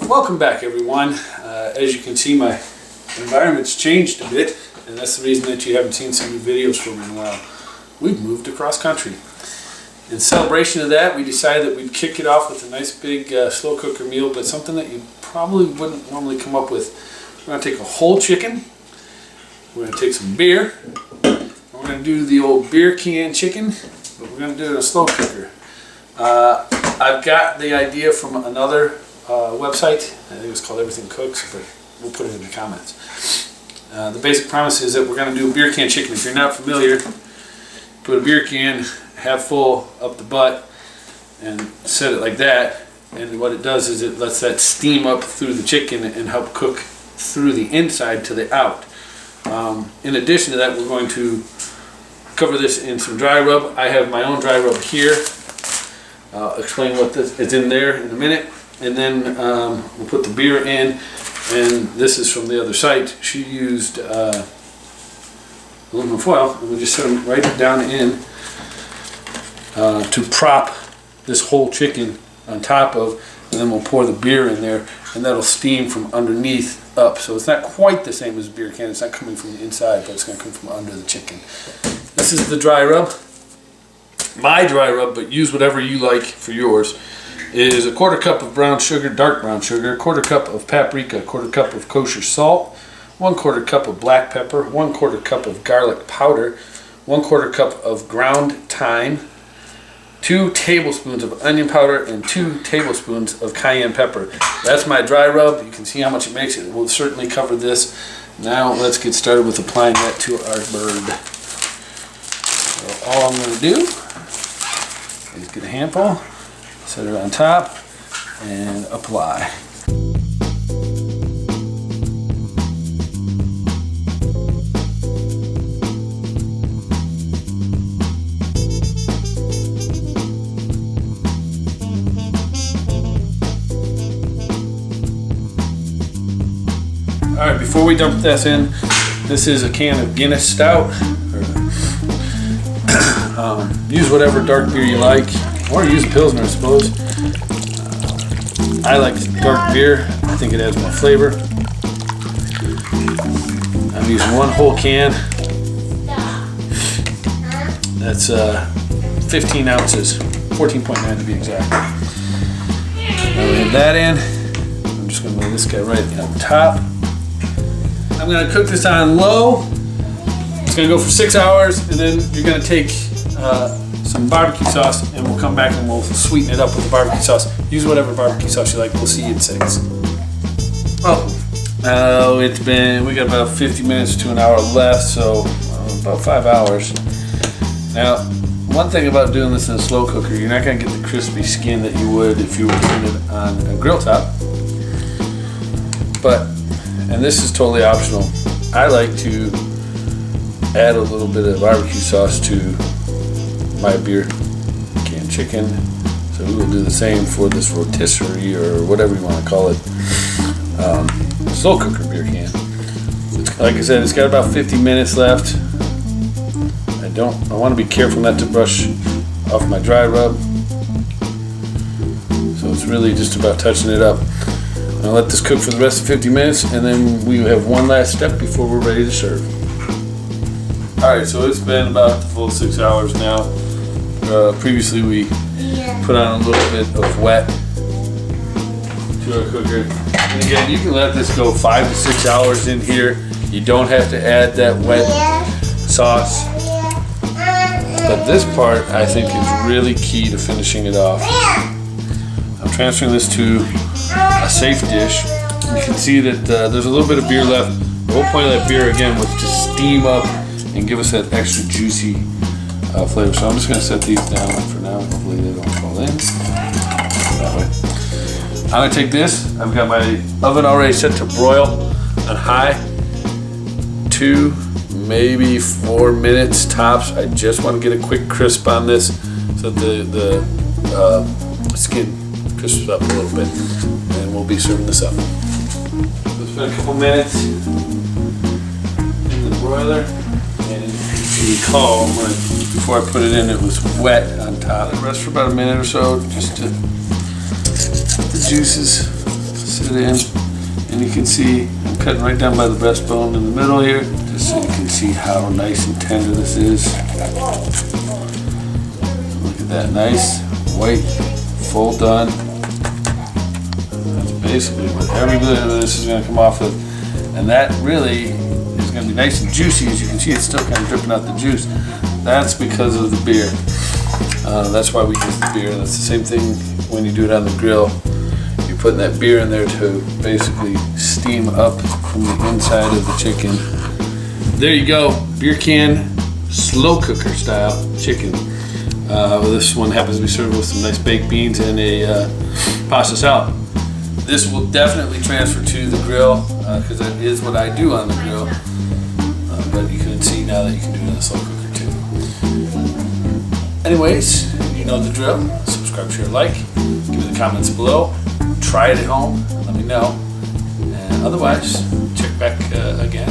Welcome back, everyone. As you can see, my environment's changed a bit, and that's the reason that you haven't seen some new videos from me in a while. We've moved across country. In celebration of that, we decided that we'd kick it off with a nice big slow cooker meal, but something that you probably wouldn't normally come up with. We're going to take a whole chicken, we're going to take some beer, and we're going to do the old beer can chicken, but we're going to do it in a slow cooker. I've got the idea from another website. I think it's called Everything Cooks, but we'll put it in the comments. The basic premise is that we're going to do beer can chicken. If you're not familiar, put a beer can half full up the butt and set it like that, and what it does is it lets that steam up through the chicken and help cook through the inside to the out. In addition to that, we're going to cover this in some dry rub. I have my own dry rub here. I'll explain what this is in there in a minute, and then we'll put the beer in. And this is from the other site. She used aluminum foil, and we just set them right down in to prop this whole chicken on top of, and then we'll pour the beer in there, and that'll steam from underneath up. So it's not quite the same as a beer can. It's not coming from the inside, but it's going to come from under the chicken. This is the dry rub. My dry rub, but use whatever you like for yours, is a 1/4 cup of brown sugar, dark brown sugar, 1/4 cup of paprika, 1/4 cup of kosher salt, 1/4 cup of black pepper, 1/4 cup of garlic powder, 1/4 cup of ground thyme, 2 tablespoons of onion powder, and 2 tablespoons of cayenne pepper. That's my dry rub. You can see how much it makes. It will certainly cover this. Now let's get started with applying that to our bird. So all I'm going to do is get a handful, set it on top, and apply. Alright, before we dump this in, this is a can of Guinness Stout. Use whatever dark beer you like, or use a Pilsner, I suppose. I like dark beer. I think it adds more flavor. I'm using 1 whole can. That's 15 ounces, 14.9 to be exact. Now we have that in. I'm just going to lay this guy right on top. I'm going to cook this on low. It's going to go for 6 hours, and then you're going to take some barbecue sauce, and we'll come back and we'll sweeten it up with the barbecue sauce. Use whatever barbecue sauce you like. We'll see you in 6. Oh, we got about 50 minutes to an hour left, so about 5 hours. Now, one thing about doing this in a slow cooker, you're not going to get the crispy skin that you would if you were doing it on a grill top. But, and this is totally optional, I like to add a little bit of barbecue sauce to my beer can chicken. So we will do the same for this rotisserie, or whatever you want to call it, slow cooker beer can. Like I said, it's got about 50 minutes left. I want to be careful not to brush off my dry rub. So it's really just about touching it up. I'll let this cook for the rest of 50 minutes, and then we have one last step before we're ready to serve. Alright, so it's been about the full 6 hours now. Previously we put on a little bit of wet to our cooker. And again, you can let this go 5 to 6 hours in here. You don't have to add that wet sauce. But this part, I think, is really key to finishing it off. I'm transferring this to a safe dish. You can see that there's a little bit of beer left. The whole point of that beer, again, was to steam up and give us that extra juicy flavor. So I'm just going to set these down for now. Hopefully they don't fall in. That way. I'm going to take this. I've got my oven already set to broil on high. 2, maybe 4 minutes tops. I just want to get a quick crisp on this so that the skin crisps up a little bit. And we'll be serving this up. So it's been a couple minutes in the broiler. And if you recall, before I put it in, it was wet on top. Let it rest for about a minute or so, just to let the juices sit in, and you can see I'm cutting right down by the breastbone in the middle here, just so you can see how nice and tender this is. Look at that, nice, white, full done. That's basically what every bit of this is going to come off with, and that really is going to be nice and juicy. As you can see, it's still kind of dripping out the juice. That's because of the beer. That's why we use the beer. That's the same thing when you do it on the grill. You're putting that beer in there to basically steam up from the inside of the chicken. There you go, beer can, slow cooker style chicken. This one happens to be served with some nice baked beans and a pasta salad. This will definitely transfer to the grill because that is what I do on the grill. But you can see now that you can do it in the slow cooker too. Anyways, you know the drill. Subscribe, share, like. Give me the comments below. Try it at home. Let me know. And otherwise, check back again